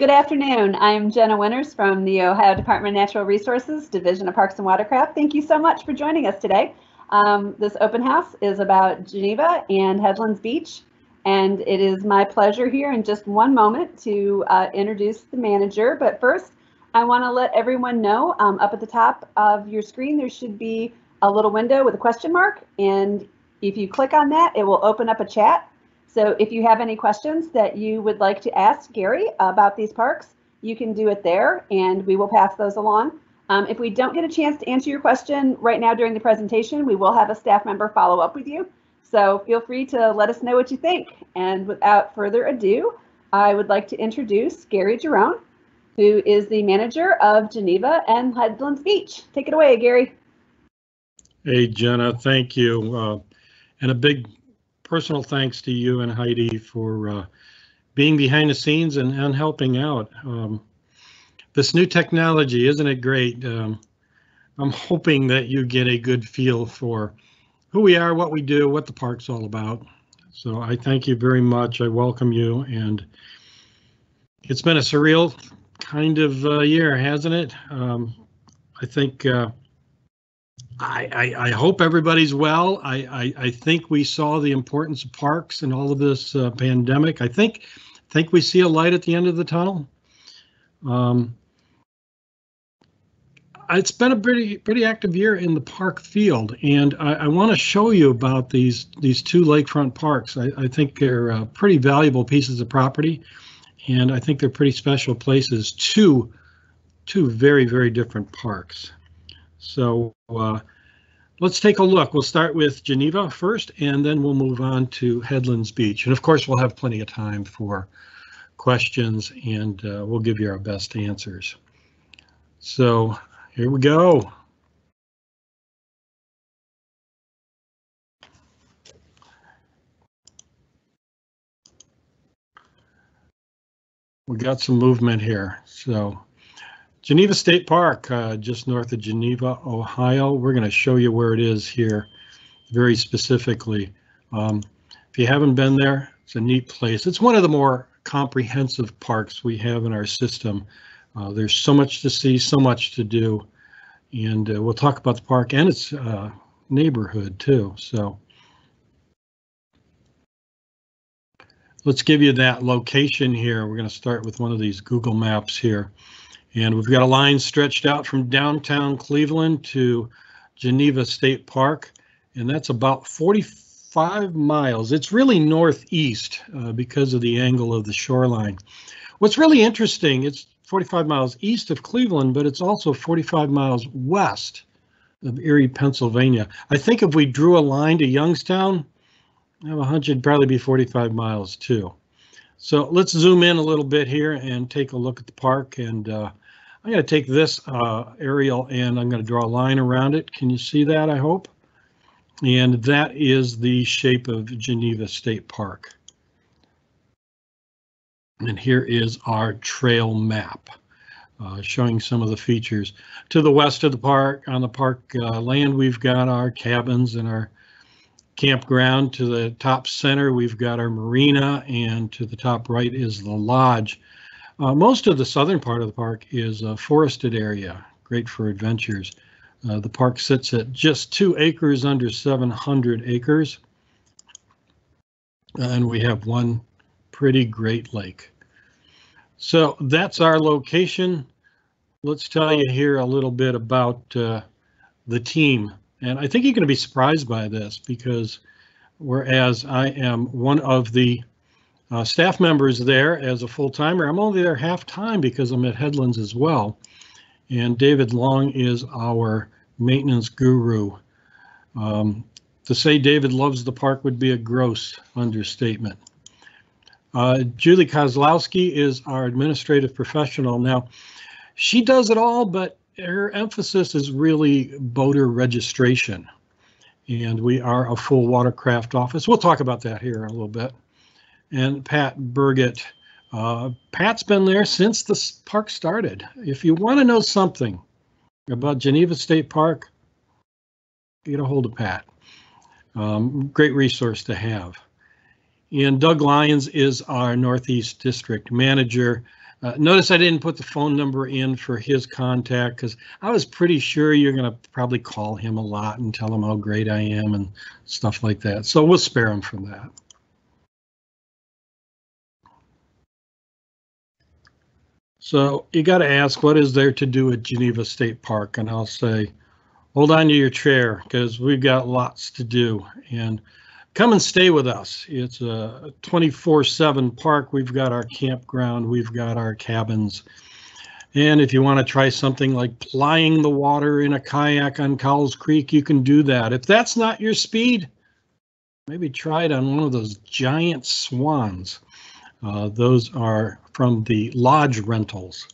Good afternoon. I'm Jenna Winters from the Ohio Department of Natural Resources, Division of Parks and Watercraft. Thank you so much for joining us today. This open house is about Geneva and Headlands Beach, and it is my pleasure here in just one moment to introduce the manager. But first, I want to let everyone know up at the top of your screen, there should be a little window with a question mark, and if you click on that, it will open up a chat. So if you have any questions that you would like to ask Gary about these parks, you can do it there and we will pass those along. If we don't get a chance to answer your question right now during the presentation, we will have a staff member follow up with you. So feel free to let us know what you think. And without further ado, I would like to introduce Gary Jerome, who is the manager of Geneva and Headlands Beach. Take it away, Gary. Hey, Jenna, thank you. And a big personal thanks to you and Heidi for being behind the scenes and helping out. This new technology, isn't it great? I'm hoping that you get a good feel for who we are, what we do, what the park's all about. So I thank you very much. I welcome you. And it's been a surreal kind of year, hasn't it? I think I hope everybody's well. I think we saw the importance of parks and all of this pandemic. I think we see a light at the end of the tunnel. It's been a pretty active year in the park field, and I want to show you about these two lakefront parks. I think they're pretty valuable pieces of property, and I think they're pretty special places. Two very, very different parks. So let's take a look. We'll start with Geneva first, and then we'll move on to Headlands Beach. And of course, we'll have plenty of time for questions, and we'll give you our best answers. So here we go. We got some movement here. So Geneva State Park, just north of Geneva, Ohio. We're going to show you where it is here very specifically. If you haven't been there, it's a neat place. It's one of the more comprehensive parks we have in our system. There's so much to see, so much to do, and we'll talk about the park and its neighborhood too. So let's give you that location here. We're going to start with one of these Google Maps here. And we've got a line stretched out from downtown Cleveland to Geneva State Park, and that's about 45 miles. It's really northeast because of the angle of the shoreline. What's really interesting, it's 45 miles east of Cleveland, but it's also 45 miles west of Erie, Pennsylvania. I think if we drew a line to Youngstown, I have a hunch it'd probably be 45 miles too. So let's zoom in a little bit here and take a look at the park. And I'm going to take this aerial and I'm going to draw a line around it. Can you see that, I hope? And that is the shape of Geneva State Park. And here is our trail map showing some of the features. To the west of the park, on the park land, we've got our cabins and our campground. To the top center, we've got our marina, and to the top right is the lodge. Most of the southern part of the park is a forested area, great for adventures. The park sits at just 2 acres under 700 acres. And we have one pretty great lake. So that's our location. Let's tell you here a little bit about the team. And I think you're going to be surprised by this because whereas I am one of the staff members there as a full-timer, I'm only there half-time because I'm at Headlands as well. And David Long is our maintenance guru. To say David loves the park would be a gross understatement. Julie Kozlowski is our administrative professional. Now, she does it all, but her emphasis is really boater registration. And we are a full watercraft office. We'll talk about that here in a little bit. And Pat Burgett. Pat's been there since the park started. If you want to know something about Geneva State Park, get a hold of Pat. Great resource to have. And Doug Lyons is our Northeast District Manager. Notice I didn't put the phone number in for his contact because I was pretty sure you're going to probably call him a lot and tell him how great I am and stuff like that. So we'll spare him from that. So you got to ask, what is there to do at Geneva State Park? And I'll say, hold on to your chair because we've got lots to do. And come and stay with us. It's a 24/7 park. We've got our campground. We've got our cabins. And if you want to try something like plying the water in a kayak on Cowles Creek, you can do that. If that's not your speed, maybe try it on one of those giant swans. Those are from the lodge rentals.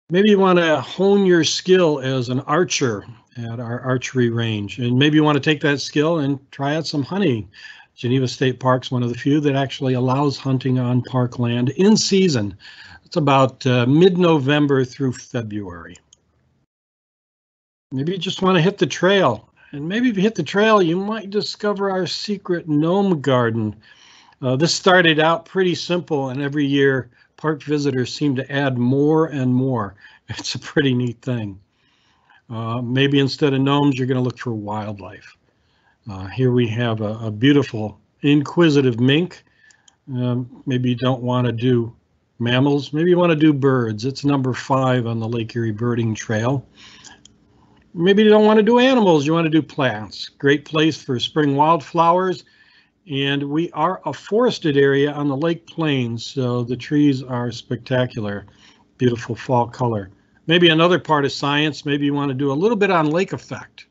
Maybe you want to hone your skill as an archer at our archery range, and maybe you want to take that skill and try out some hunting. Geneva State Park's one of the few that actually allows hunting on park land in season. It's about mid-November through February. Maybe you just want to hit the trail, and maybe if you hit the trail, you might discover our secret gnome garden. This started out pretty simple, and every year park visitors seem to add more and more. It's a pretty neat thing. Maybe instead of gnomes, you're going to look for wildlife. Here we have a beautiful inquisitive mink. Maybe you don't want to do mammals. Maybe you want to do birds. It's number 5 on the Lake Erie birding trail. Maybe you don't want to do animals. You want to do plants. Great place for spring wildflowers. And we are a forested area on the Lake Plains, so the trees are spectacular. Beautiful fall color. Maybe another part of science, maybe you want to do a little bit on lake effect.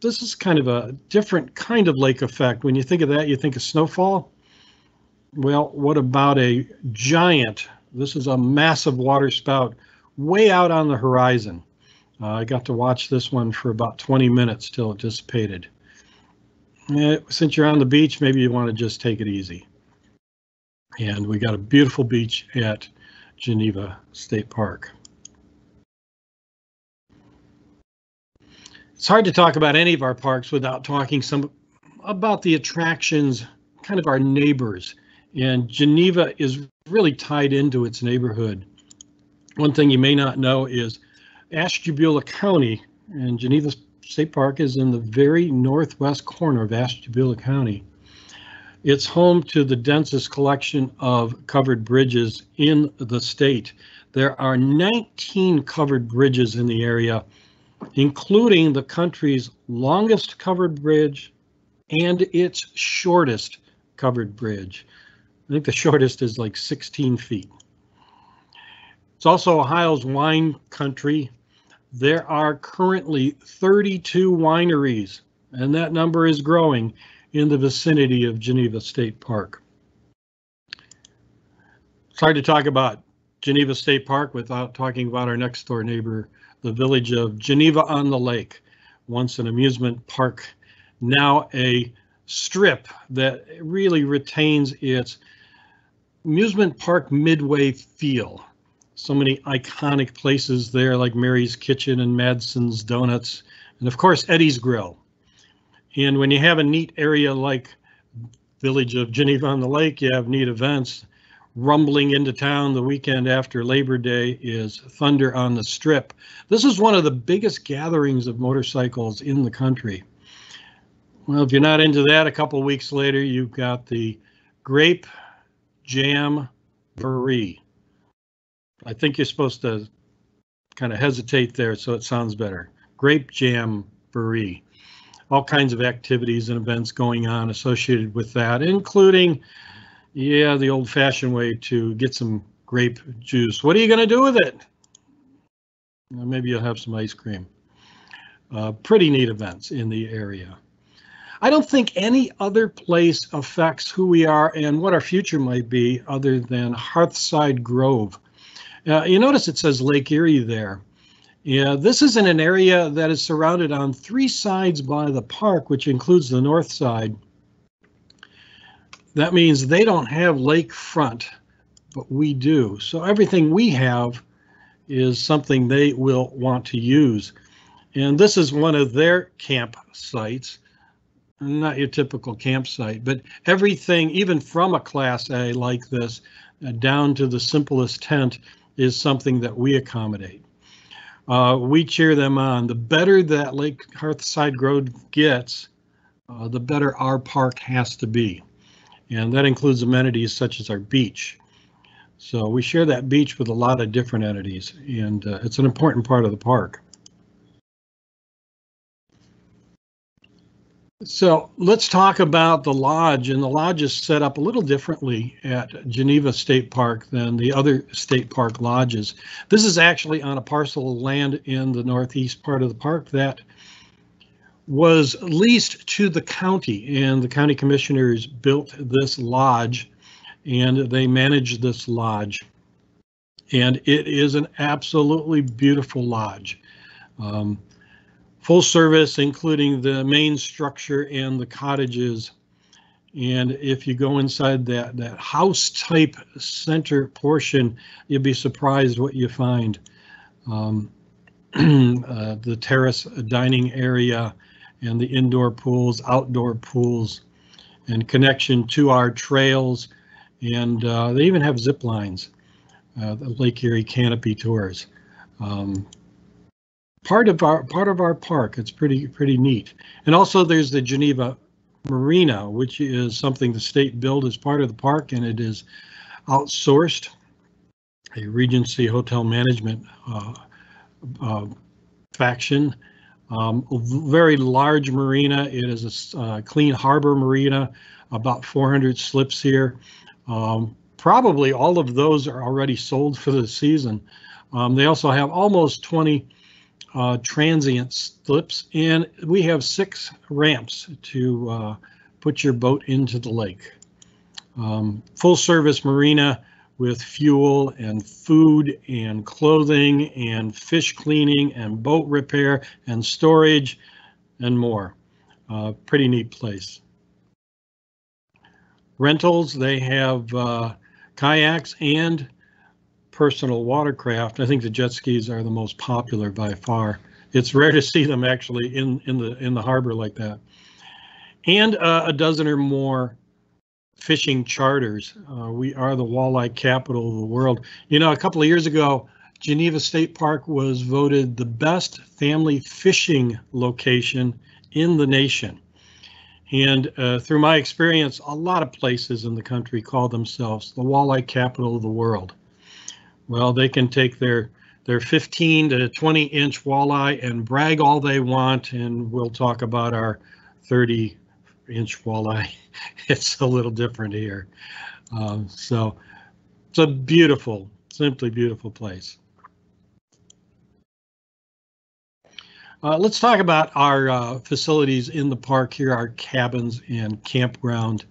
This is kind of a different kind of lake effect. When you think of that, you think of snowfall. Well, what about a giant, this is a massive water spout way out on the horizon. I got to watch this one for about 20 minutes till it dissipated. Since you're on the beach, maybe you want to just take it easy. And we got a beautiful beach at Geneva State Park. It's hard to talk about any of our parks without talking about the attractions, kind of our neighbors. And Geneva is really tied into its neighborhood. One thing you may not know is Ashtabula County, and Geneva State Park is in the very northwest corner of Ashtabula County. It's home to the densest collection of covered bridges in the state. There are 19 covered bridges in the area, including the country's longest covered bridge and its shortest covered bridge. I think the shortest is like 16 feet. It's also Ohio's wine country. There are currently 32 wineries, and that number is growing in the vicinity of Geneva State Park. It's hard to talk about Geneva State Park without talking about our next door neighbor, the village of Geneva on the Lake, once an amusement park, now a strip that really retains its amusement park midway feel. So many iconic places there like Mary's Kitchen and Madsen's Donuts, and of course Eddie's Grill. And when you have a neat area like village of Geneva on the Lake, you have neat events. Rumbling into town the weekend after Labor Day is Thunder on the Strip. This is one of the biggest gatherings of motorcycles in the country. Well, if you're not into that, a couple of weeks later, you've got the Grape Jam Buree. I think you're supposed to kind of hesitate there so it sounds better. Grape Jam Buree. All kinds of activities and events going on associated with that, including, yeah, the old-fashioned way to get some grape juice. What are you going to do with it? Well, maybe you'll have some ice cream. Pretty neat events in the area. I don't think any other place affects who we are and what our future might be other than Hearthside Grove. You notice it says Lake Erie there. Yeah, this is in an area that is surrounded on 3 sides by the park, which includes the north side. That means they don't have lakefront, but we do. So everything we have is something they will want to use. And this is one of their campsites. Not your typical campsite, but everything, even from a Class A like this, down to the simplest tent is something that we accommodate. We cheer them on. The better that Lake Hearthside Grove gets, the better our park has to be. And that includes amenities such as our beach. So we share that beach with a lot of different entities, and it's an important part of the park. So let's talk about the lodge, and the lodge is set up a little differently at Geneva State Park than the other state park lodges. This is actually on a parcel of land in the northeast part of the park that was leased to the county, and the county commissioners built this lodge and they manage this lodge. And it is an absolutely beautiful lodge. Full service, including the main structure and the cottages. And if you go inside that house type center portion, you'll be surprised what you find. The terrace dining area and the indoor pools, outdoor pools, and connection to our trails. And they even have zip lines, the Lake Erie canopy tours. Part of our park. It's pretty neat. And also there's the Geneva Marina, which is something the state built as part of the park, and it is outsourced, a Regency hotel management faction. A very large marina. It is a clean harbor marina, about 400 slips here. Probably all of those are already sold for the season. They also have almost 20 transient slips, and we have 6 ramps to put your boat into the lake. Full service marina with fuel and food and clothing and fish cleaning and boat repair and storage and more. Pretty neat place. Rentals, they have kayaks and personal watercraft. I think the jet skis are the most popular by far. It's rare to see them actually in the harbor like that. And a dozen or more fishing charters. We are the walleye capital of the world. You know, a couple of years ago, Geneva State Park was voted the best family fishing location in the nation. And through my experience, a lot of places in the country call themselves the walleye capital of the world. Well, they can take their 15 to 20 inch walleye and brag all they want, and we'll talk about our 30 inch walleye. It's a little different here. So it's a beautiful, simply beautiful place. Let's talk about our facilities in the park here, our cabins and campground.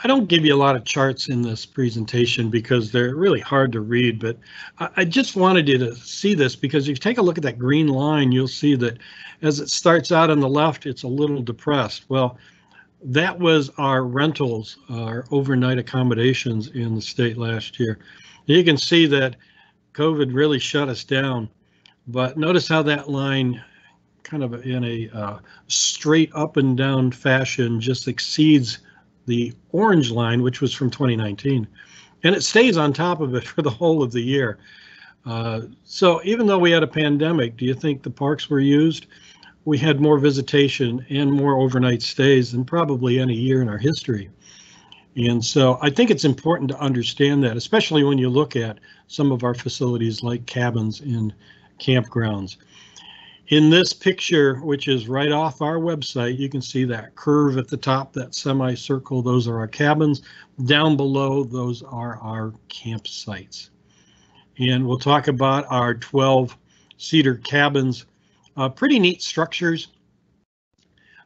I don't give you a lot of charts in this presentation because they're really hard to read, but I just wanted you to see this because if you take a look at that green line, you'll see that as it starts out on the left, it's a little depressed. Well, that was our rentals, our overnight accommodations in the state last year. You can see that COVID really shut us down, but notice how that line kind of in a straight up and down fashion just exceeds the orange line, which was from 2019, and it stays on top of it for the whole of the year. So even though we had a pandemic, do you think the parks were used? We had more visitation and more overnight stays than probably any year in our history. And so I think it's important to understand that, especially when you look at some of our facilities like cabins and campgrounds. In this picture, which is right off our website, you can see that curve at the top, that semicircle. Those are our cabins. Down below, those are our campsites. And we'll talk about our 12 Cedar Cabins. Pretty neat structures.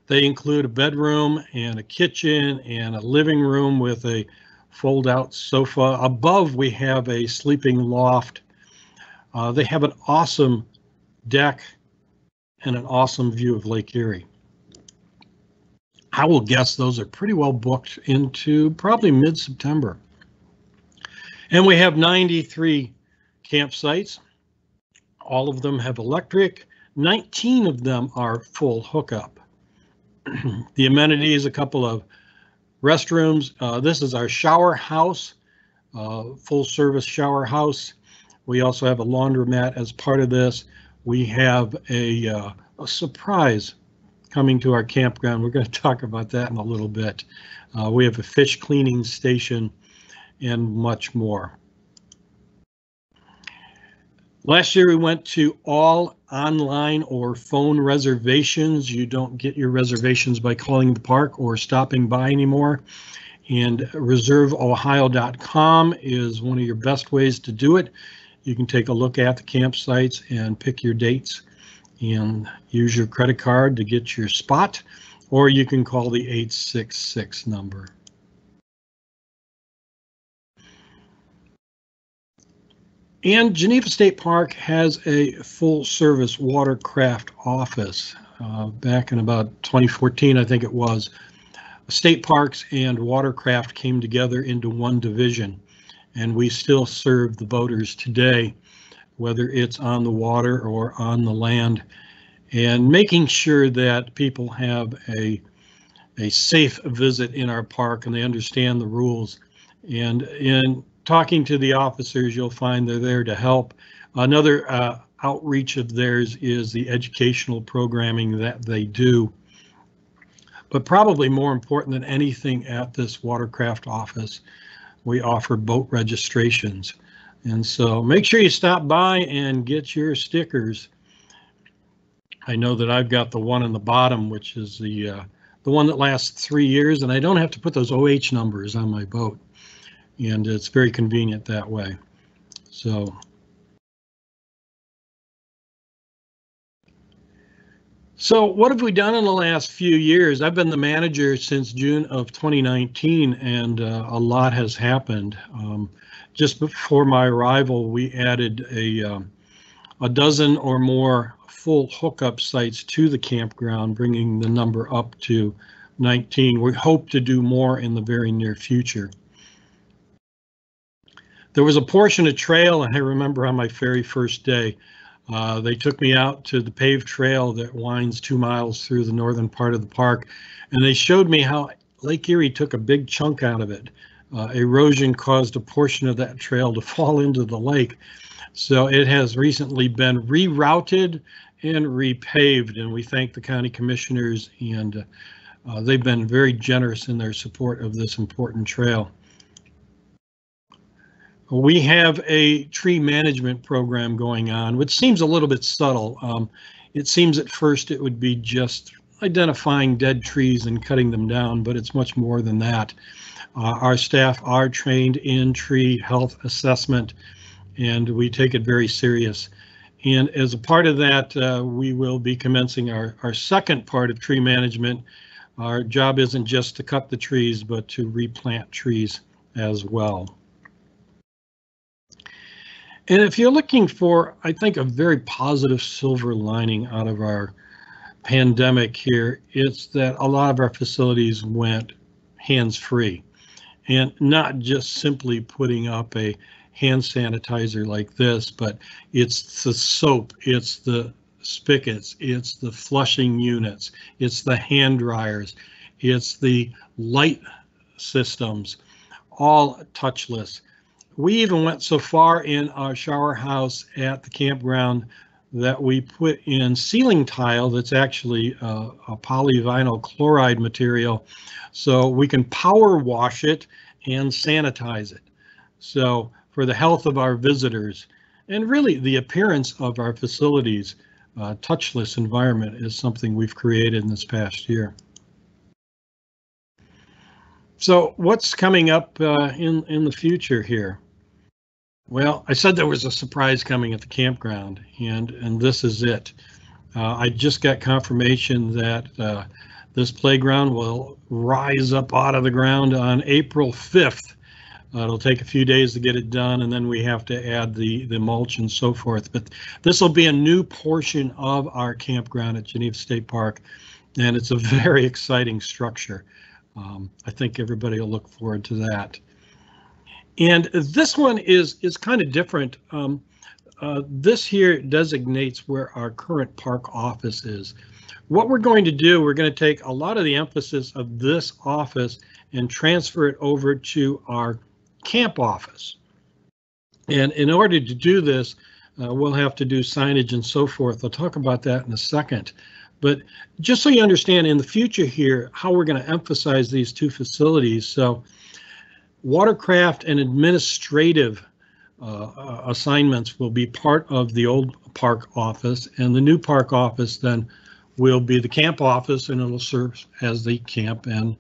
They include a bedroom and a kitchen and a living room with a fold-out sofa. Above, we have a sleeping loft. They have an awesome deck and an awesome view of Lake Erie. I will guess those are pretty well booked into probably mid-September. And we have 93 campsites. All of them have electric. 19 of them are full hookup. The amenities, a couple of Restrooms, this is our shower house, full service shower house. We also have a laundromat as part of this. We have a surprise coming to our campground. We're going to talk about that in a little bit. We have a fish cleaning station and much more. Last year we went to all online or phone reservations. You don't get your reservations by calling the park or stopping by anymore. And reserveohio.com is one of your best ways to do it. You can take a look at the campsites and pick your dates and use your credit card to get your spot, or you can call the 866 number. And Geneva State Park has a full-service watercraft office. Back in about 2014, I think it was, state parks and watercraft came together into one division, and we still serve the boaters today, whether it's on the water or on the land, and making sure that people have a safe visit in our park and they understand the rules. And in talking to the officers, you'll find they're there to help. Another outreach of theirs is the educational programming that they do. But probably more important than anything at this watercraft office, we offer boat registrations. And so make sure you stop by and get your stickers. I know that I've got the one on the bottom, which is the one that lasts 3 years, and I don't have to put those OH numbers on my boat. And it's very convenient that way. So what have we done in the last few years? I've been the manager since June of 2019, and a lot has happened. Just before my arrival, we added a dozen or more full hookup sites to the campground, bringing the number up to 19. We hope to do more in the very near future. There was a portion of trail, and I remember on my very first day, they took me out to the paved trail that winds 2 miles through the northern part of the park, and they showed me how Lake Erie took a big chunk out of it. Erosion caused a portion of that trail to fall into the lake. So it has recently been rerouted and repaved, and we thank the county commissioners, and they've been very generous in their support of this important trail. We have a tree management program going on, which seems a little bit subtle. It seems at first it would be just identifying dead trees and cutting them down, but it's much more than that. Our staff are trained in tree health assessment, and we take it very serious. And as a part of that, we will be commencing our second part of tree management. Our job isn't just to cut the trees, but to replant trees as well. And if you're looking for, I think, a very positive silver lining out of our pandemic here, it's that a lot of our facilities went hands-free, and not just simply putting up a hand sanitizer like this, but it's the soap, it's the spigots, it's the flushing units, it's the hand dryers, it's the light systems, all touchless. We even went so far in our shower house at the campground that we put in ceiling tile that's actually a polyvinyl chloride material, so we can power wash it and sanitize it. So for the health of our visitors and really the appearance of our facilities, touchless environment is something we've created in this past year. So what's coming up in the future here? Well, I said there was a surprise coming at the campground, and this is it. I just got confirmation that this playground will rise up out of the ground on April 5th. It'll take a few days to get it done, and then we have to add the mulch and so forth. But this will be a new portion of our campground at Geneva State Park, and it's a very exciting structure. I think everybody will look forward to that. And this one is kind of different. This here designates where our current park office is. what we're going to do, we're going to take a lot of the emphasis of this office and transfer it over to our camp office. And in order to do this, we'll have to do signage and so forth. I'll talk about that in a second. But just so you understand in the future here, how we're going to emphasize these two facilities. So watercraft and administrative assignments will be part of the old park office, and the new park office then will be the camp office, and it'll serve as the camp and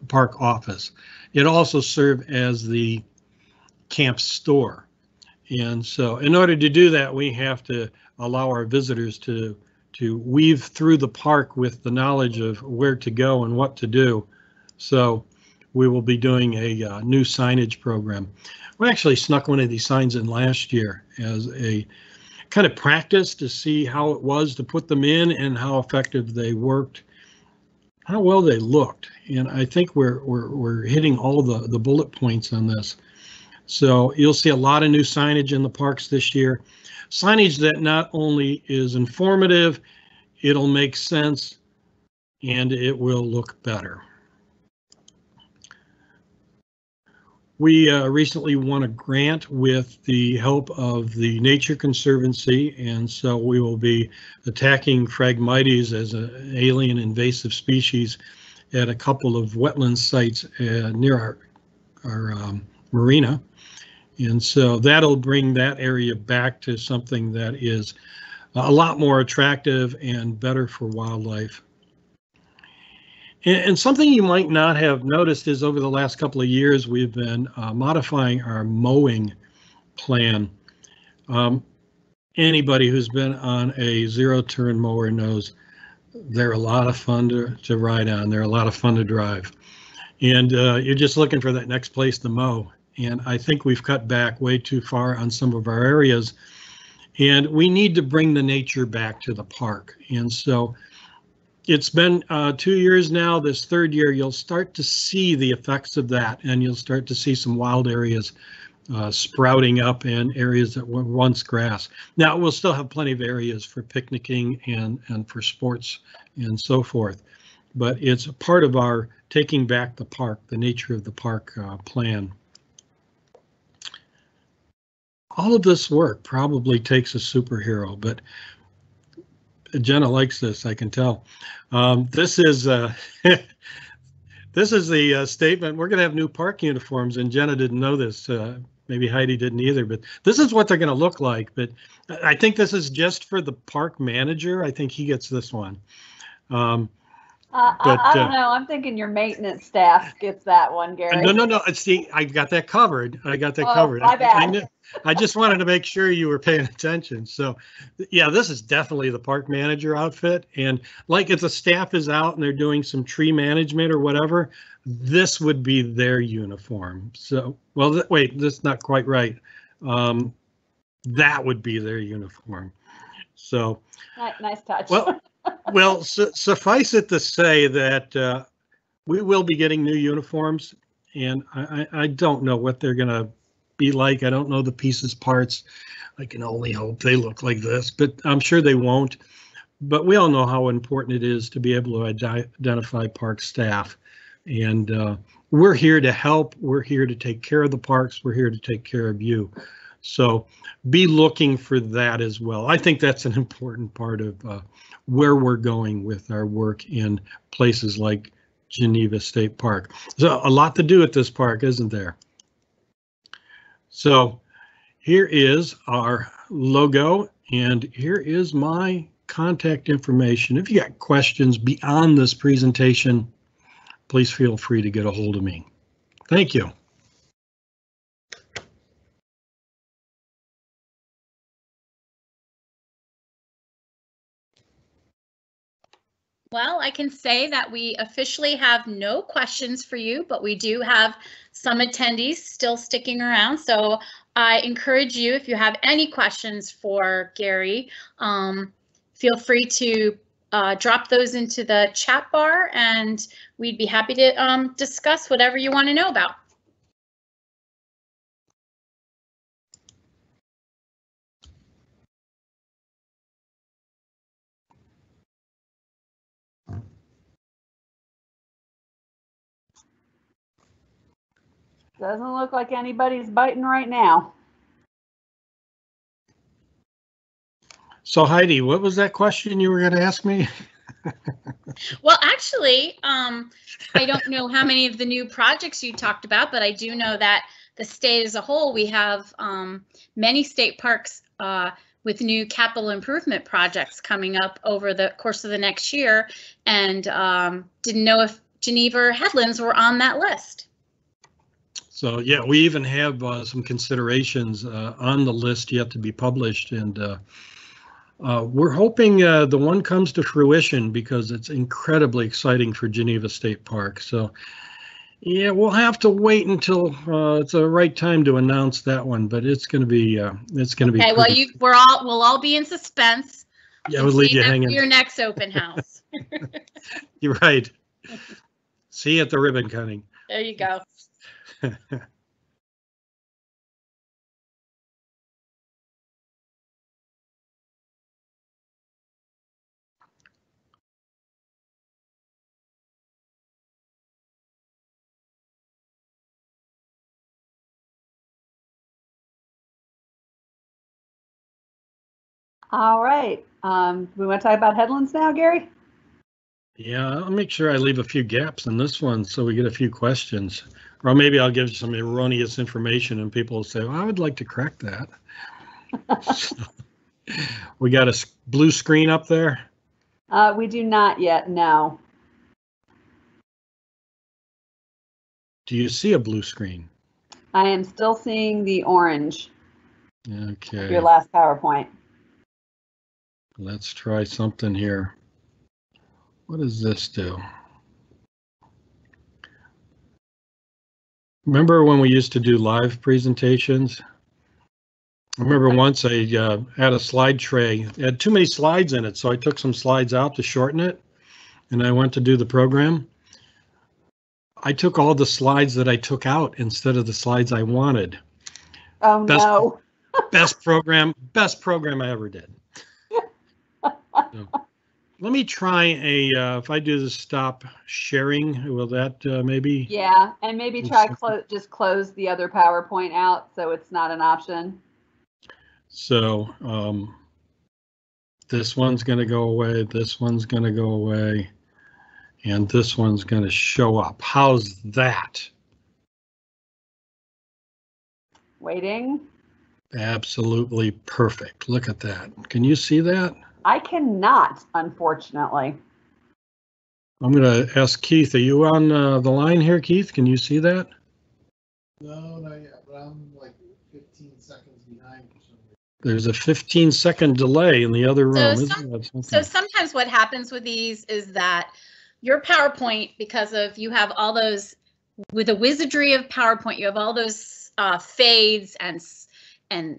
park office. It'll also serve as the camp store. And so in order to do that, we have to allow our visitors to weave through the park with the knowledge of where to go and what to do. So we will be doing a new signage program. We actually snuck one of these signs in last year as a kind of practice to see how it was to put them in and how effective they worked, how well they looked. And I think we're hitting all the bullet points on this. So you'll see a lot of new signage in the parks this year. Signage that not only is informative, it'll make sense, and it will look better. We recently won a grant with the help of the Nature Conservancy, and so we will be attacking Phragmites as an alien invasive species at a couple of wetland sites near our marina. And so that'll bring that area back to something that is a lot more attractive and better for wildlife. And something you might not have noticed is over the last couple of years, we've been modifying our mowing plan. Anybody who's been on a zero-turn mower knows they're a lot of fun to ride on. They're a lot of fun to drive. And you're just looking for that next place to mow. And I think we've cut back way too far on some of our areas. And we need to bring the nature back to the park. And so it's been 2 years now. This third year, you'll start to see the effects of that, and you'll start to see some wild areas sprouting up and areas that were once grass. Now, we'll still have plenty of areas for picnicking and for sports and so forth, but it's a part of our taking back the park, the nature of the park plan. All of this work probably takes a superhero, but Jenna likes this, I can tell. This is this is the statement. We're going to have new park uniforms, and Jenna didn't know this. Maybe Heidi didn't either, but this is what they're going to look like. But I think this is just for the park manager. I think he gets this one. I don't know. I'm thinking your maintenance staff gets that one, Gary. No. See, I got that covered. I got that covered. My bad. I just wanted to make sure you were paying attention. So, yeah, this is definitely the park manager outfit. And like if the staff is out and they're doing some tree management or whatever, this would be their uniform. So, well, wait, that's not quite right. That would be their uniform. So, nice touch. Well, suffice it to say that we will be getting new uniforms, and I don't know what they're going to be like. I don't know the pieces, parts. I can only hope they look like this, but I'm sure they won't. But we all know how important it is to be able to identify park staff. And we're here to help. We're here to take care of the parks. We're here to take care of you. So be looking for that as well. I think that's an important part of where we're going with our work in places like Geneva State Park. So a lot to do at this park, isn't there? So here is our logo, and here is my contact information. If you got questions beyond this presentation, please feel free to get a hold of me. Thank you. Well, I can say that we officially have no questions for you, but we do have some attendees still sticking around. So I encourage you, if you have any questions for Gary, feel free to drop those into the chat bar, and we'd be happy to discuss whatever you want to know about. Doesn't look like anybody's biting right now. So Heidi, what was that question you were going to ask me? Well, actually, I don't know how many of the new projects you talked about, but I do know that the state as a whole, we have many state parks with new capital improvement projects coming up over the course of the next year, and didn't know if Geneva or Headlands were on that list. So yeah, we even have some considerations on the list yet to be published, and we're hoping the one comes to fruition because it's incredibly exciting for Geneva State Park. So yeah, we'll have to wait until it's the right time to announce that one, but it's going to be Okay, well, we'll all be in suspense. Yeah, we'll leave you hanging. Your next open house. You're right. See you at the ribbon cutting. There you go. All right. We want to talk about Headlands now, Gary? Yeah, I'll make sure I leave a few gaps in this one so we get a few questions. Or maybe I'll give some erroneous information and people will say, well, I would like to correct that. We got a blue screen up there? We do not yet, no. Do you see a blue screen? I am still seeing the orange. Okay. Your last PowerPoint. Let's try something here. What does this do? Remember when we used to do live presentations? I remember once I had a slide tray. It had too many slides in it, so I took some slides out to shorten it, and I went to do the program. I took all the slides that I took out instead of the slides I wanted. Oh, no. Best program I ever did. So, let me try if I do the stop sharing, will that maybe? Yeah, and maybe try just close the other PowerPoint out so it's not an option. So this one's going to go away, this one's going to go away, and this one's going to show up. How's that? Waiting. Absolutely perfect. Look at that. Can you see that? I cannot, unfortunately. I'm going to ask Keith. Are you on the line here, Keith? Can you see that? No, not yet, but I'm like 15 seconds behind. There's a 15-second delay in the other room. So sometimes what happens with these is that your PowerPoint, because of you have all those, with the wizardry of PowerPoint, you have all those fades and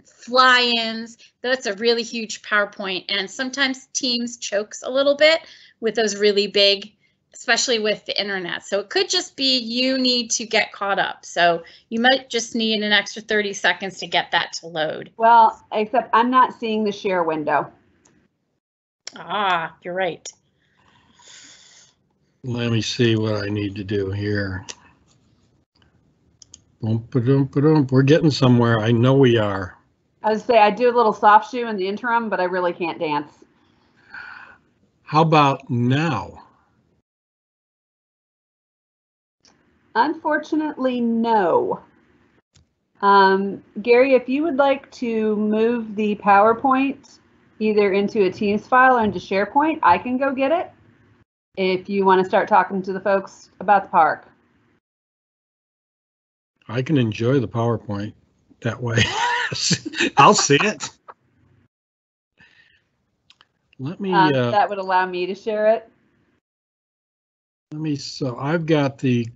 fly-ins. That's a really huge PowerPoint, and sometimes Teams chokes a little bit with those really big, especially with the internet. So it could just be you need to get caught up. So you might just need an extra 30 seconds to get that to load. Well, except I'm not seeing the share window. Ah, you're right. Let me see what I need to do here. We're getting somewhere. I know we are. I would say I do a little soft shoe in the interim, but I really can't dance. How about now? Unfortunately, no. Gary, if you would like to move the PowerPoint either into a Teams file or into SharePoint, I can go get it if you want to start talking to the folks about the park. I can enjoy the PowerPoint that way. I'll see it. Let me. That would allow me to share it. So I've got the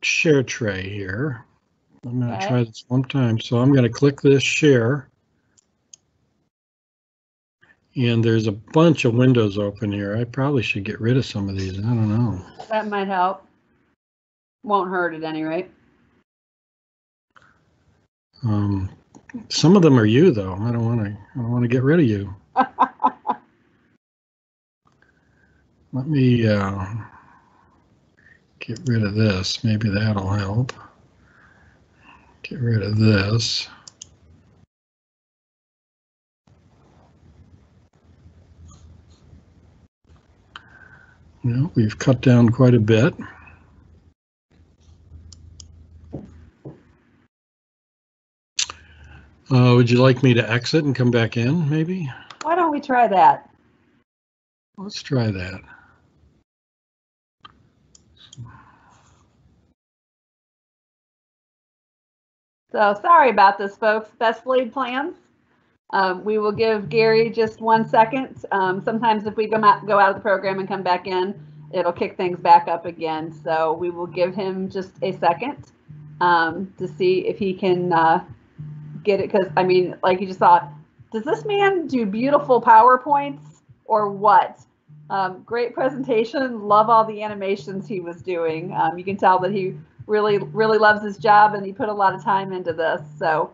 share tray here. I'm going to try this one time. So I'm going to click this share. And there's a bunch of windows open here. I probably should get rid of some of these. I don't know. That might help. Won't hurt at any rate. Some of them are you though. I don't want to get rid of you. Let me get rid of this. Maybe that'll help. Get rid of this. Well, we've cut down quite a bit. Would you like me to exit and come back in, maybe? Why don't we try that? Let's try that. So sorry about this, folks. Best laid plans. We will give Gary just 1 second. Sometimes if we go out of the program and come back in, it'll kick things back up again. So we will give him just a second to see if he can get it. Because, I mean, like you just saw, does this man do beautiful PowerPoints or what? Great presentation. Love all the animations he was doing. You can tell that he really loves his job and he put a lot of time into this. So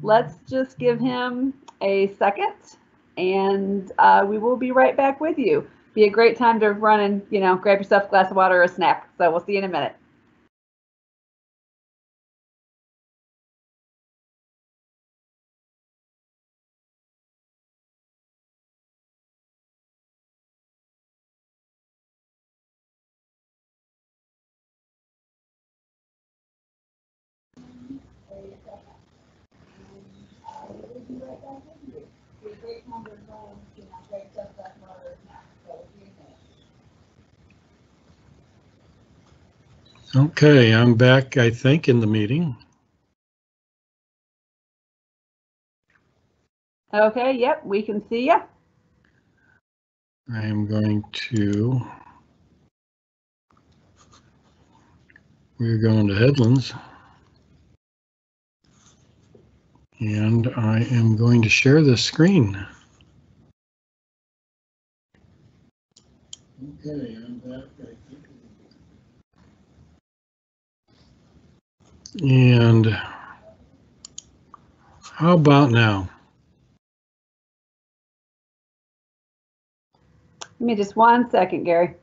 let's just give him a second and we will be right back with you. Be a great time to run and, you know, grab yourself a glass of water or a snack. So we'll see you in a minute. Okay, I'm back, I think, in the meeting. Okay, yep, we can see you. I am going to, we're going to Headlands. And I am going to share the screen. Okay, I'm back, I think. And how about now? Give me just 1 second, Gary.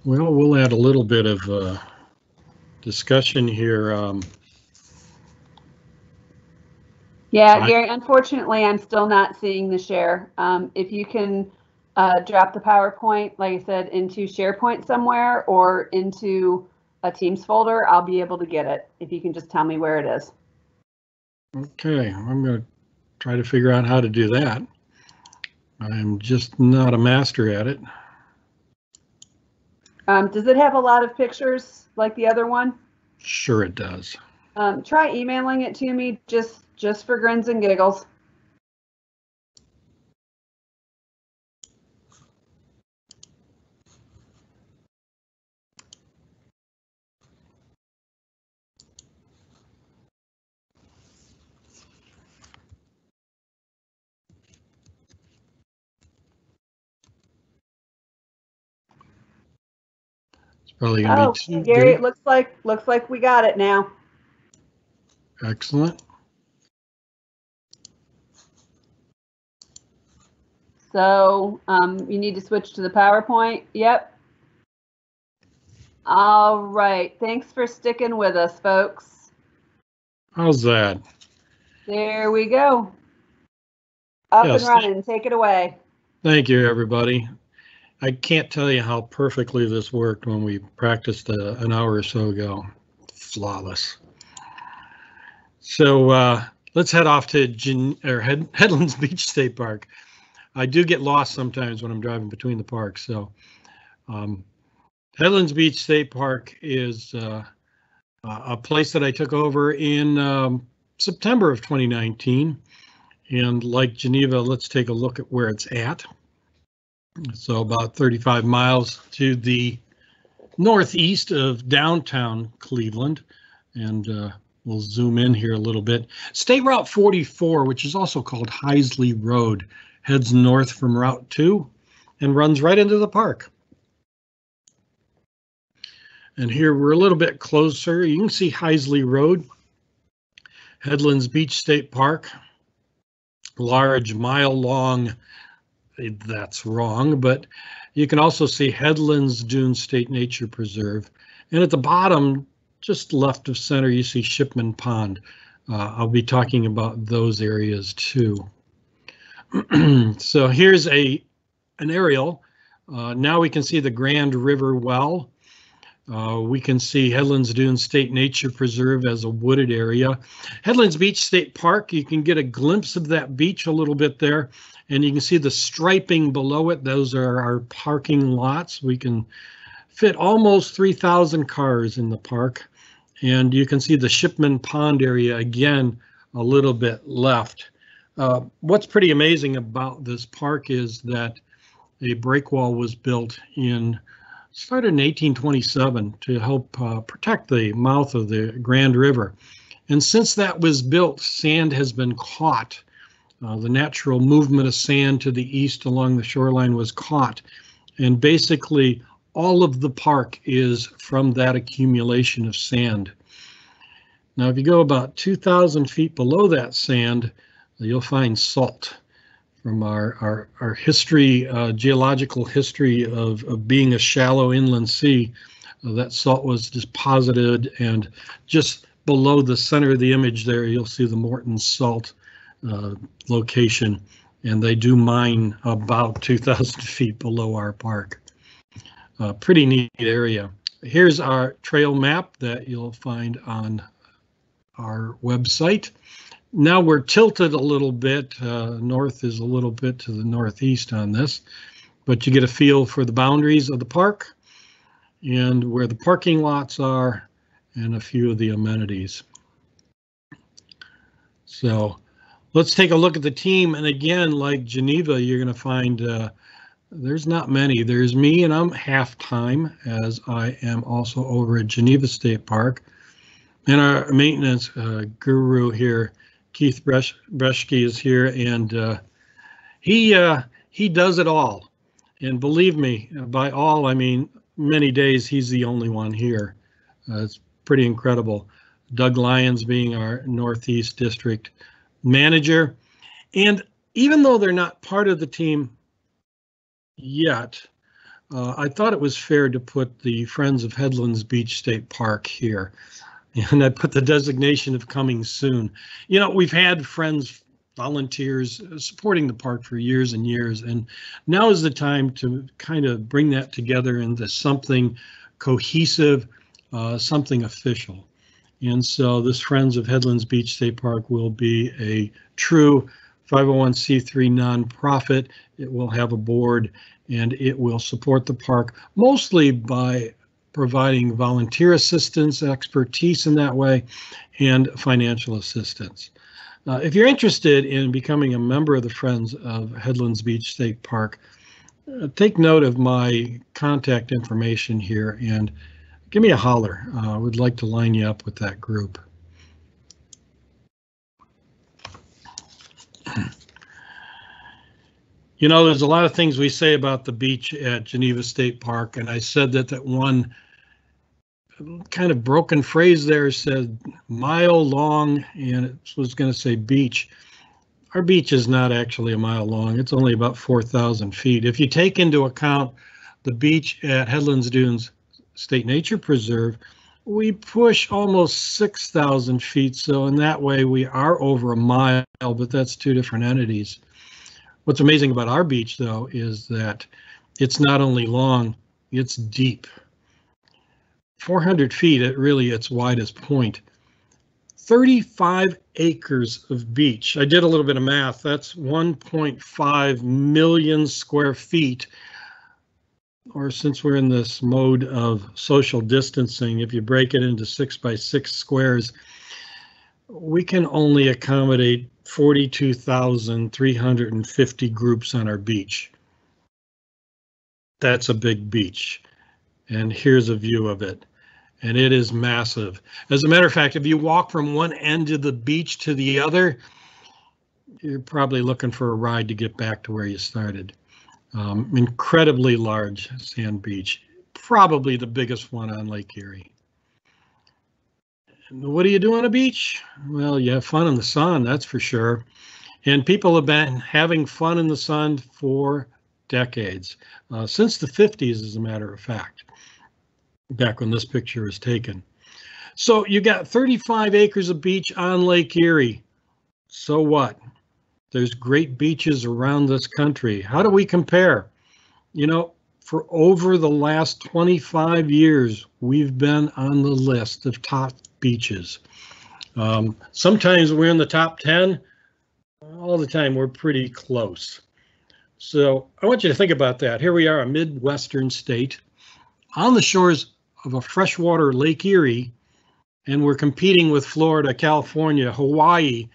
Well, we'll add a little bit of discussion here. Yeah, Gary, unfortunately, I'm still not seeing the share. If you can drop the PowerPoint, like I said, into SharePoint somewhere or into a Teams folder, I'll be able to get it. If you can just tell me where it is. Okay, I'm going to try to figure out how to do that. I'm just not a master at it. Does it have a lot of pictures like the other one? Sure it does. Try emailing it to me just for grins and giggles. Probably gonna be too Gary, big. it looks like we got it now. Excellent. So you need to switch to the PowerPoint. Yep. All right. Thanks for sticking with us, folks. How's that? There we go. Up Yes. and running. Take it away. Thank you, everybody. I can't tell you how perfectly this worked when we practiced an hour or so ago. Flawless. So let's head off to Headlands Beach State Park. I do get lost sometimes when I'm driving between the parks. So Headlands Beach State Park is a place that I took over in September of 2019. And like Geneva, let's take a look at where it's at. So about 35 miles to the northeast of downtown Cleveland. And We'll zoom in here a little bit. State Route 44, which is also called Heisley Road, heads north from Route 2 and runs right into the park. And here we're a little bit closer. You can see Heisley Road, Headlands Beach State Park, large mile-long, that's wrong, but you can also see Headlands Dune State Nature Preserve. And at the bottom, just left of center, you see Shipman Pond. I'll be talking about those areas too. So here's an aerial. Now we can see the Grand River well. We can see Headlands Dune State Nature Preserve as a wooded area. Headlands Beach State Park, you can get a glimpse of that beach a little bit there, and you can see the striping below it. Those are our parking lots. We can fit almost 3,000 cars in the park. And you can see the Shipman Pond area again, a little bit left. What's pretty amazing about this park is that a breakwall was built started in 1827 to help protect the mouth of the Grand River. And since that was built, sand has been caught. The natural movement of sand to the east along the shoreline was caught. And basically, all of the park is from that accumulation of sand. Now, if you go about 2,000 feet below that sand, you'll find salt. From our history, geological history of being a shallow inland sea, that salt was deposited, and just below the center of the image there, you'll see the Morton Salt location, and they do mine about 2,000 feet below our park. Pretty neat area. Here's our trail map that you'll find on our website. Now we're tilted a little bit. North is a little bit to the northeast on this, but you get a feel for the boundaries of the park and where the parking lots are and a few of the amenities. So let's take a look at the team. And again, like Geneva, you're going to find there's not many. There's me, and I'm half-time, as I am also over at Geneva State Park. And our maintenance guru here, Keith Breschke, is here, and he does it all. And believe me, by all, I mean many days he's the only one here. It's pretty incredible. Doug Lyons being our Northeast District manager. And even though they're not part of the team yet, I thought it was fair to put the Friends of Headlands Beach State Park here. And I put the designation of coming soon. You know, we've had friends, volunteers supporting the park for years and years, and now is the time to kind of bring that together into something cohesive, something official. And so this Friends of Headlands Beach State Park will be a true 501c3 nonprofit. It will have a board, and it will support the park mostly by providing volunteer assistance, expertise in that way, and financial assistance. If you're interested in becoming a member of the Friends of Headlands Beach State Park, take note of my contact information here and give me a holler. I would like to line you up with that group. You know, there's a lot of things we say about the beach at Geneva State Park, and I said that one kind of broken phrase there said mile long, and it was going to say beach. Our beach is not actually a mile long. It's only about 4,000 feet. If you take into account the beach at Headlands Dunes State Nature Preserve, we push almost 6,000 feet. So in that way, we are over a mile, but that's two different entities. What's amazing about our beach, though, is that it's not only long, it's deep. 400 feet at really its widest point. 35 acres of beach. I did a little bit of math. That's 1.5 million square feet. Or since we're in this mode of social distancing, if you break it into 6 by 6 squares, we can only accommodate 42,350 groups on our beach. That's a big beach. And here's a view of it. and it is massive. As a matter of fact, if you walk from one end of the beach to the other, you're probably looking for a ride to get back to where you started. Incredibly large sand beach, probably the biggest one on Lake Erie. And what do you do on a beach? Well, you have fun in the sun, that's for sure. And people have been having fun in the sun for decades, since the 50s, as a matter of fact, back when this picture is taken. So you got 35 acres of beach on Lake Erie. So what? There's great beaches around this country. How do we compare? You know, for over the last 25 years, we've been on the list of top beaches. Sometimes we're in the top 10. All the time, we're pretty close. So I want you to think about that. Here we are, a Midwestern state on the shores of a freshwater Lake Erie, and we're competing with Florida, California, Hawaii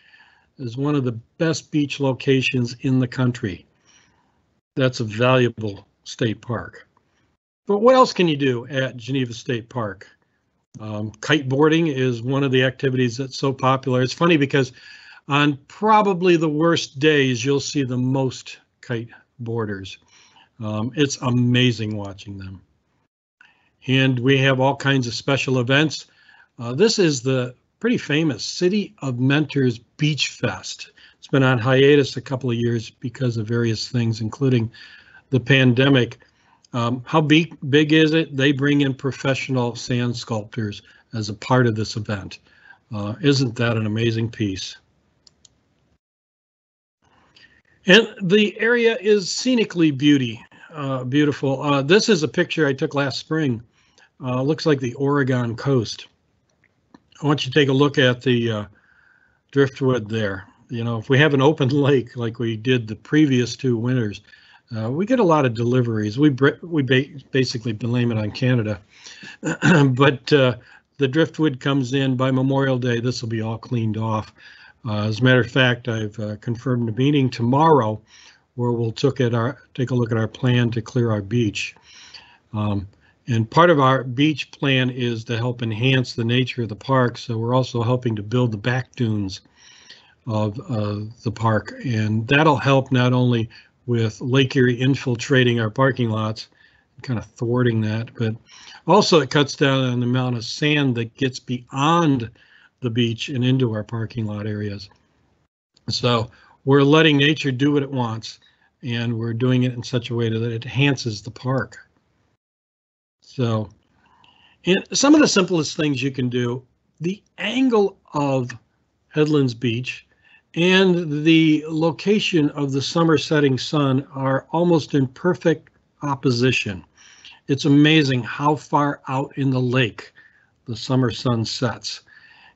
as one of the best beach locations in the country. That's a valuable state park. But what else can you do at Geneva State Park? Kite boarding is one of the activities that's so popular. It's funny because on probably the worst days, you'll see the most kite boarders. It's amazing watching them. And we have all kinds of special events. This is the pretty famous City of Mentors Beach Fest. It's been on hiatus a couple of years because of various things, including the pandemic. How big is it? They bring in professional sand sculptors as a part of this event. Isn't that an amazing piece? And the area is scenically beautiful. This is a picture I took last spring. Looks like the Oregon coast. I want you to take a look at the driftwood there. You know, if we have an open lake like we did the previous 2 winters, we get a lot of deliveries. We basically blame it on Canada, but the driftwood comes in by Memorial Day. This will be all cleaned off. As a matter of fact, I've confirmed a meeting tomorrow where we'll take a look at our plan to clear our beach. And part of our beach plan is to help enhance the nature of the park. So we're also helping to build the back dunes of the park. And that'll help not only with Lake Erie infiltrating our parking lots, kind of thwarting that, but also it cuts down on the amount of sand that gets beyond the beach and into our parking lot areas. So we're letting nature do what it wants, and we're doing it in such a way that it enhances the park. So, and some of the simplest things you can do, the angle of Headlands Beach and the location of the summer setting sun are almost in perfect opposition. It's amazing how far out in the lake the summer sun sets.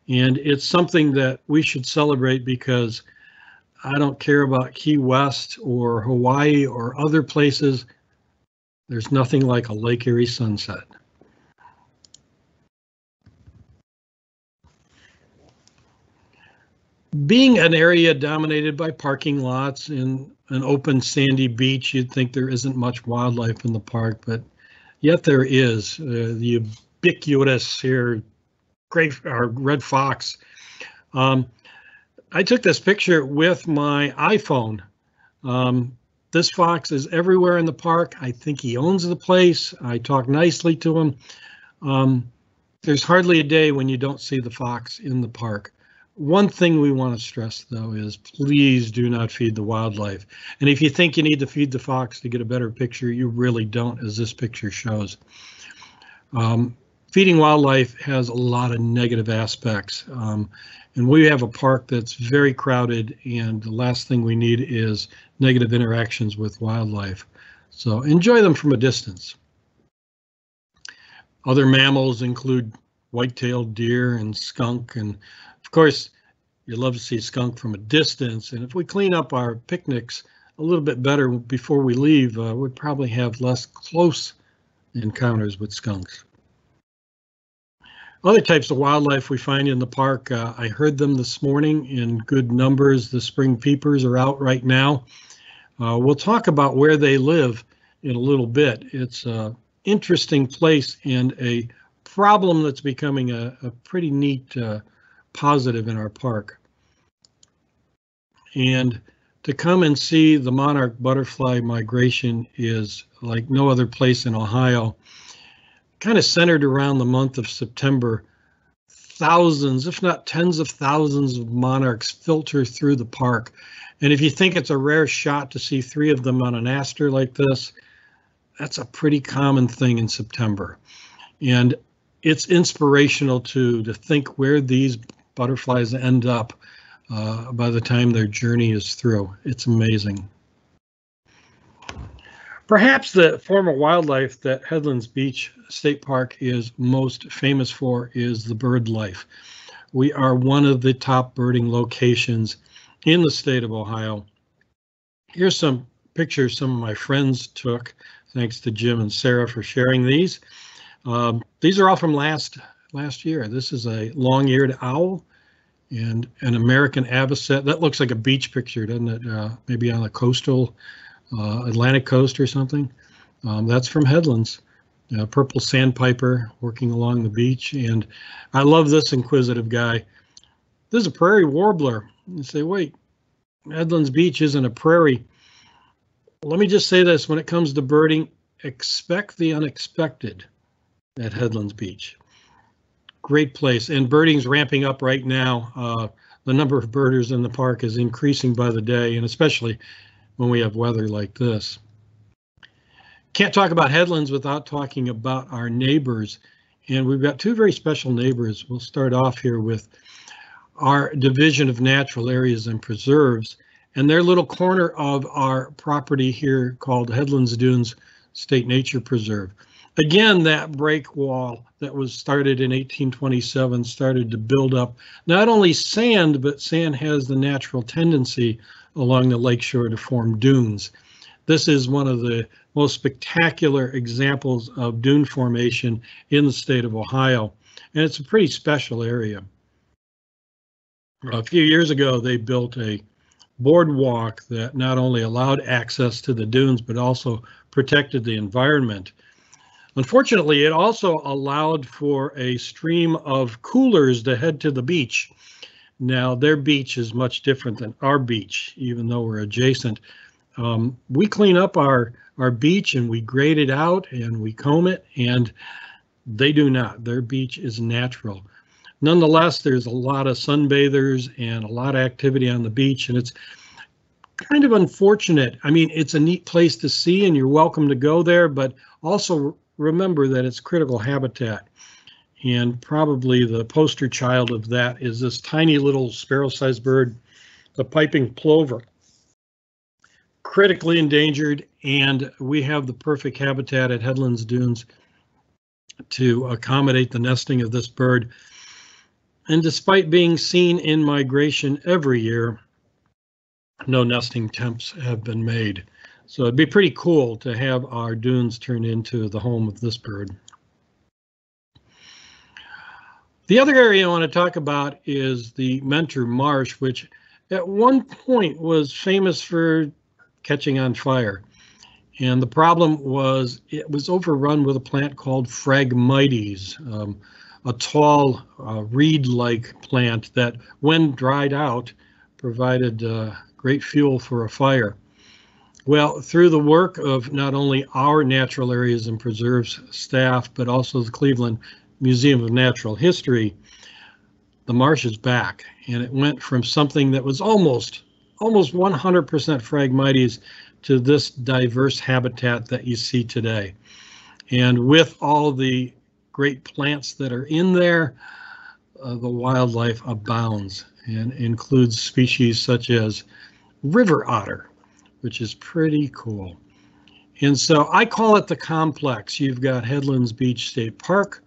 And it's something that we should celebrate because I don't care about Key West or Hawaii or other places. There's nothing like a Lake Erie sunset. Being an area dominated by parking lots and an open sandy beach, you'd think there isn't much wildlife in the park, but yet there is. The ubiquitous here red fox. I took this picture with my iPhone. This fox is everywhere in the park. I think he owns the place. I talk nicely to him. There's hardly a day when you don't see the fox in the park. One thing we want to stress, though, is please do not feed the wildlife. And if you think you need to feed the fox to get a better picture, you really don't, as this picture shows. Feeding wildlife has a lot of negative aspects. And we have a park that's very crowded, and the last thing we need is negative interactions with wildlife. So enjoy them from a distance. Other mammals include white-tailed deer and skunk, and of course, you love to see skunk from a distance. And if we clean up our picnics a little bit better before we leave, we'd probably have less close encounters with skunks. Other types of wildlife we find in the park, I heard them this morning in good numbers. The spring peepers are out right now. We'll talk about where they live in a little bit. It's an interesting place and a problem that's becoming a pretty neat positive in our park. And to come and see the monarch butterfly migration is like no other place in Ohio. Kind of centered around the month of September. Thousands, if not tens of thousands of monarchs filter through the park. And if you think it's a rare shot to see 3 of them on an aster like this, that's a pretty common thing in September. And it's inspirational to think where these butterflies end up by the time their journey is through. It's amazing. Perhaps the form of wildlife that Headlands Beach State Park is most famous for is the bird life. We are one of the top birding locations in the state of Ohio. Here's some pictures some of my friends took. Thanks to Jim and Sarah for sharing these. These are all from last year. This is a long-eared owl and an American avocet. That looks like a beach picture, doesn't it? Maybe on the coastal Atlantic coast or something. That's from Headlands. Purple sandpiper working along the beach. And I love this inquisitive guy. This is a prairie warbler. You say, wait, Headlands Beach isn't a prairie. Let me just say this, when it comes to birding, expect the unexpected at Headlands Beach. Great place, and birding's ramping up right now. The number of birders in the park is increasing by the day, and especially when we have weather like this. Can't talk about Headlands without talking about our neighbors, and we've got 2 very special neighbors. We'll start off here with our Division of Natural Areas and Preserves, and their little corner of our property here called Headlands Dunes State Nature Preserve. Again, that break wall that was started in 1827 started to build up not only sand, but sand has the natural tendency along the lakeshore to form dunes. This is one of the most spectacular examples of dune formation in the state of Ohio, and it's a pretty special area. A few years ago, they built a boardwalk that not only allowed access to the dunes, but also protected the environment. Unfortunately, it also allowed for a stream of coolers to head to the beach. Now, their beach is much different than our beach, even though we're adjacent. We clean up our beach and we grade it out and we comb it, and they do not. Their beach is natural. Nonetheless, there's a lot of sunbathers and a lot of activity on the beach, and it's kind of unfortunate. I mean, it's a neat place to see and you're welcome to go there, but also remember that it's critical habitat. And probably the poster child of that is this tiny little sparrow-sized bird, the piping plover. Critically endangered, and we have the perfect habitat at Headlands Dunes to accommodate the nesting of this bird. And despite being seen in migration every year, no nesting attempts have been made. So it'd be pretty cool to have our dunes turn into the home of this bird. The other area I want to talk about is the Mentor Marsh, which at one point was famous for catching on fire. And the problem was it was overrun with a plant called Phragmites, a tall reed-like plant that, when dried out, provided great fuel for a fire. Well, through the work of not only our Natural Areas and Preserves staff, but also the Cleveland Museum of Natural History, the marsh is back, and it went from something that was almost 100% Phragmites to this diverse habitat that you see today. And with all the great plants that are in there, the wildlife abounds and includes species such as river otter, which is pretty cool. And so I call it the complex. You've got Headlands Beach State Park,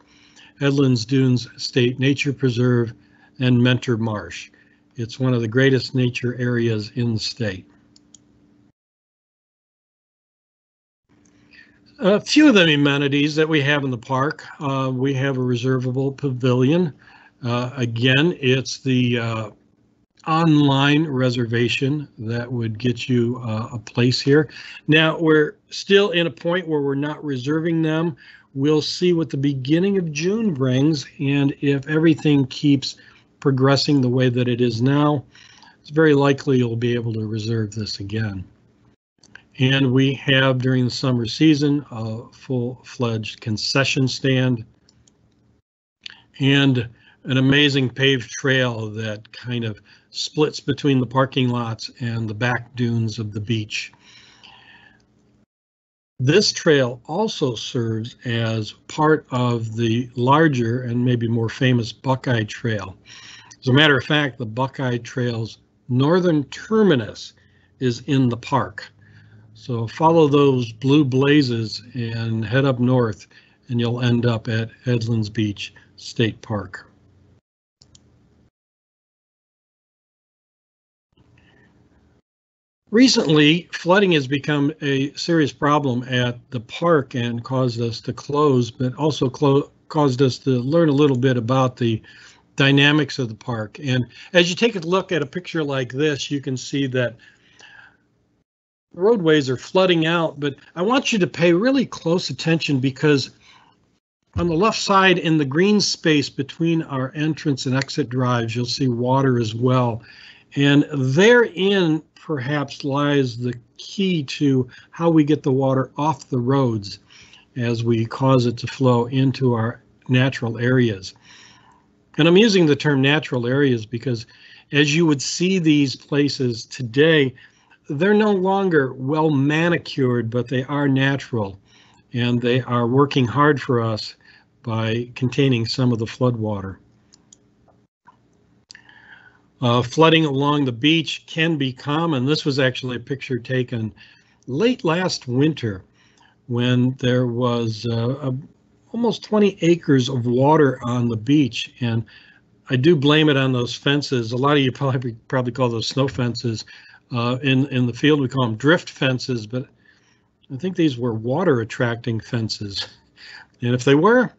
Headlands Dunes State Nature Preserve, and Mentor Marsh. It's one of the greatest nature areas in the state. A few of the amenities that we have in the park. We have a reservable pavilion. Again, it's the online reservation that would get you a place here. Now, we're still in a point where we're not reserving them. we'll see what the beginning of June brings, and if everything keeps progressing the way that it is now, it's very likely you'll be able to reserve this again. And we have, during the summer season, a full-fledged concession stand and an amazing paved trail that kind of splits between the parking lots and the back dunes of the beach. This trail also serves as part of the larger and maybe more famous Buckeye Trail. As a matter of fact, the Buckeye Trail's northern terminus is in the park. So follow those blue blazes and head up north, and you'll end up at Headlands Beach State Park. Recently, flooding has become a serious problem at the park and caused us to close, but also caused us to learn a little bit about the dynamics of the park. And as you take a look at a picture like this, you can see that roadways are flooding out, but I want you to pay really close attention, because on the left side in the green space between our entrance and exit drives, you'll see water as well. And therein perhaps lies the key to how we get the water off the roads as we cause it to flow into our natural areas. And I'm using the term natural areas because, as you would see these places today, they're no longer well manicured, but they are natural, and they are working hard for us by containing some of the flood water. Flooding along the beach can be common. This was actually a picture taken late last winter when there was almost 20 acres of water on the beach, and I do blame it on those fences. A lot of you probably call those snow fences. In the field we call them drift fences, but I think these were water attracting fences, and if they were,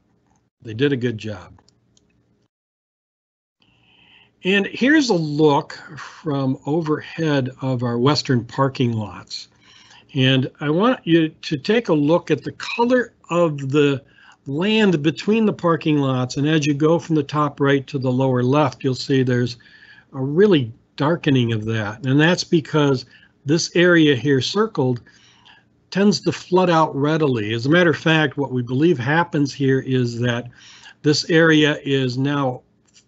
they did a good job. And here's a look from overhead of our western parking lots. And I want you to take a look at the color of the land between the parking lots. And as you go from the top right to the lower left, you'll see there's a really darkening of that. And that's because this area here circled tends to flood out readily. As a matter of fact, what we believe happens here is that this area is now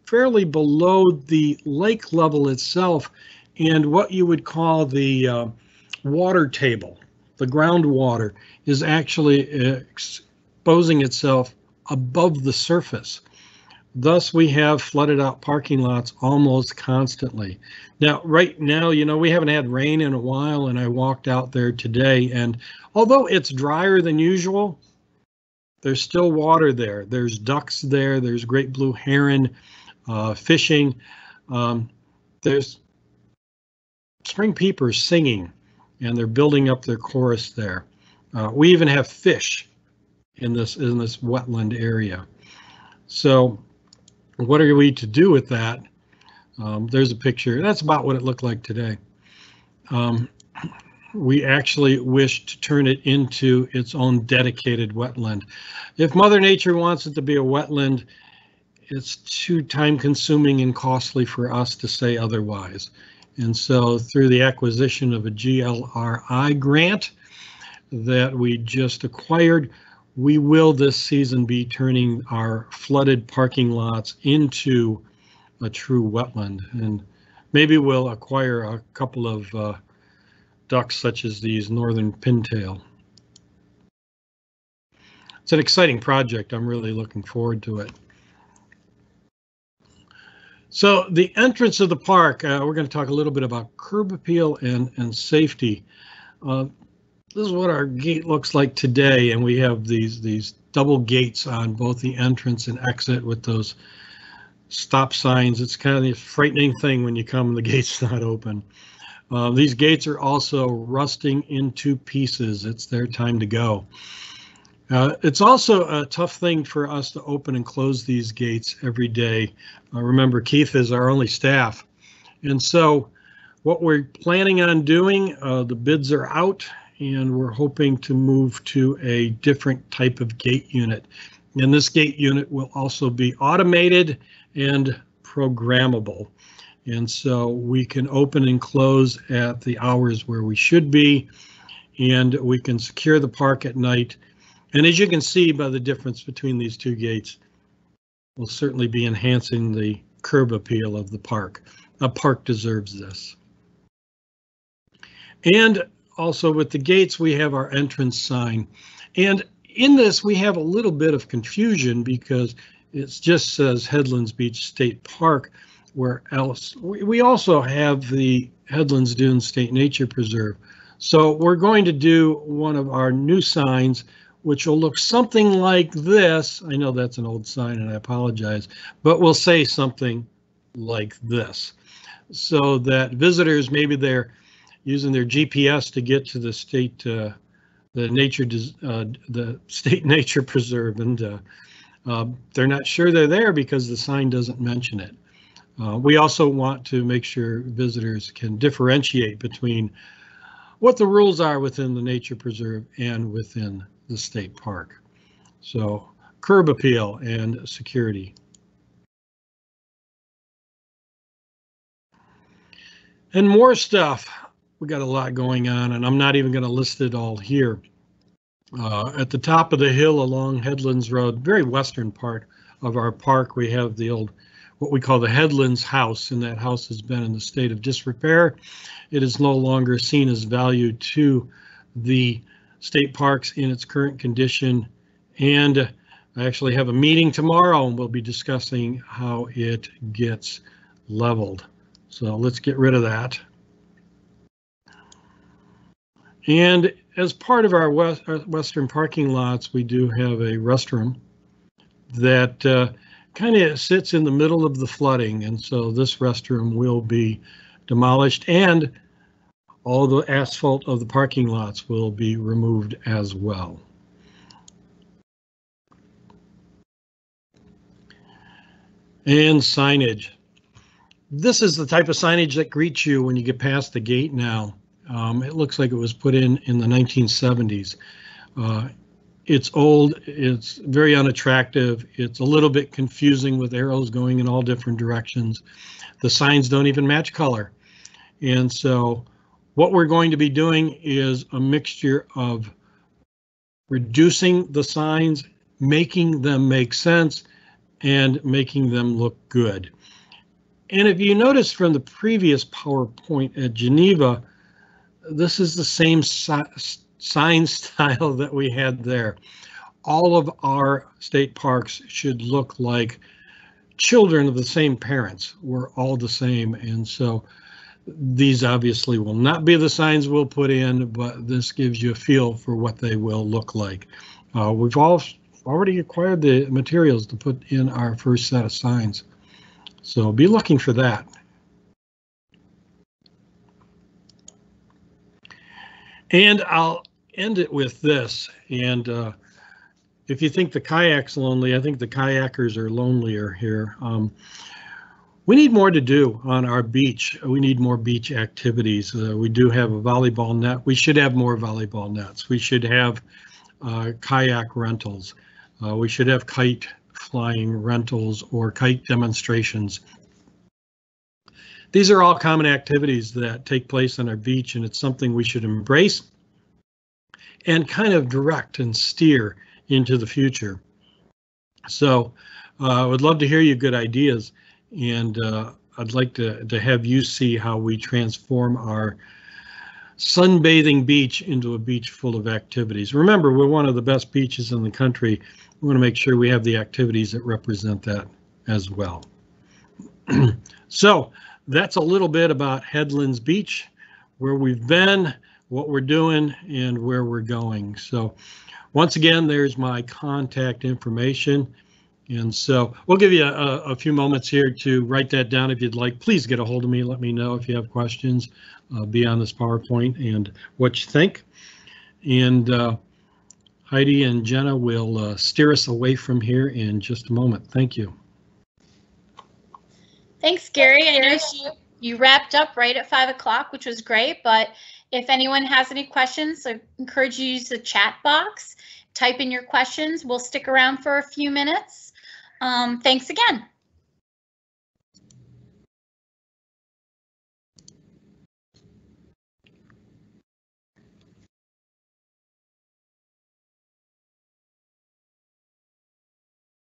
fairly below the lake level itself, and what you would call the water table, the groundwater, is actually exposing itself above the surface. Thus, we have flooded out parking lots almost constantly. Now, right now, you know, we haven't had rain in a while, and I walked out there today, and although it's drier than usual, there's still water there. There's ducks there. There's great blue heron fishing. There's spring peepers singing, and they're building up their chorus there. We even have fish in this wetland area. So what are we to do with that? There's a picture. That's about what it looked like today. We actually wish to turn it into its own dedicated wetland. If Mother Nature wants it to be a wetland, it's too time-consuming and costly for us to say otherwise. And so through the acquisition of a GLRI grant that we just acquired, we will this season be turning our flooded parking lots into a true wetland. And maybe we'll acquire a couple of ducks such as these northern pintail. It's an exciting project. I'm really looking forward to it. So the entrance of the park, we're going to talk a little bit about curb appeal and safety. This is what our gate looks like today, and we have these double gates on both the entrance and exit with those stop signs. It's kind of a frightening thing when you come and the gate's not open. These gates are also rusting into pieces. It's their time to go. It's also a tough thing for us to open and close these gates every day. Remember, Keith is our only staff. And so what we're planning on doing, the bids are out, and we're hoping to move to a different type of gate unit. And this gate unit will also be automated and programmable. And so we can open and close at the hours where we should be, and we can secure the park at night. And as you can see by the difference between these two gates, we'll certainly be enhancing the curb appeal of the park. A park deserves this. And also with the gates, we have our entrance sign. And in this, we have a little bit of confusion because it just says Headlands Beach State Park, where else we also have the Headlands Dunes State Nature Preserve. So we're going to do one of our new signs, which will look something like this. I know that's an old sign and I apologize, but we'll say something like this so that visitors, maybe they're using their GPS to get to the state, the State Nature Preserve, and they're not sure they're there because the sign doesn't mention it. We also want to make sure visitors can differentiate between what the rules are within the nature preserve and within the state park. So curb appeal and security. And more stuff. We got a lot going on, and I'm not even going to list it all here. At the top of the hill along Headlands Road, very western part of our park, we have the old, what we call the Headlands House, and that house has been in the state of disrepair. It is no longer seen as value to the state parks in its current condition. And I actually have a meeting tomorrow, and we'll be discussing how it gets leveled. So let's get rid of that. And as part of our western parking lots, we do have a restroom that kind of sits in the middle of the flooding. And so this restroom will be demolished, and all the asphalt of the parking lots will be removed as well. And signage. This is the type of signage that greets you when you get past the gate now. It looks like it was put in the 1970s. It's old, it's very unattractive, it's a little bit confusing with arrows going in all different directions. The signs don't even match color. And so what we're going to be doing is a mixture of reducing the signs, making them make sense, and making them look good. And if you notice from the previous PowerPoint at Geneva, this is the same sign style that we had there. All of our state parks should look like children of the same parents. We're all the same, and so these obviously will not be the signs we'll put in, but this gives you a feel for what they will look like. We've all already acquired the materials to put in our first set of signs, so be looking for that. And I'll end it with this. And if you think the kayak's lonely, I think the kayakers are lonelier here. We need more to do on our beach. We need more beach activities. We do have a volleyball net. We should have more volleyball nets. We should have kayak rentals. We should have kite flying rentals or kite demonstrations. These are all common activities that take place on our beach, and it's something we should embrace and kind of direct and steer into the future. So I would love to hear your good ideas, and I'd like to have you see how we transform our sunbathing beach into a beach full of activities. Remember, we're one of the best beaches in the country. We want to make sure we have the activities that represent that as well. So that's a little bit about Headlands Beach, where we've been, what we're doing, and where we're going. So once again, there's my contact information. And so we'll give you a few moments here to write that down if you'd like. Please get a hold of me. Let me know if you have questions beyond this PowerPoint and what you think. And Heidi and Jenna will steer us away from here in just a moment. Thank you. Thanks, Gary. I know You wrapped up right at 5 o'clock, which was great. But if anyone has any questions, I encourage you to use the chat box. Type in your questions. We'll stick around for a few minutes. Thanks again.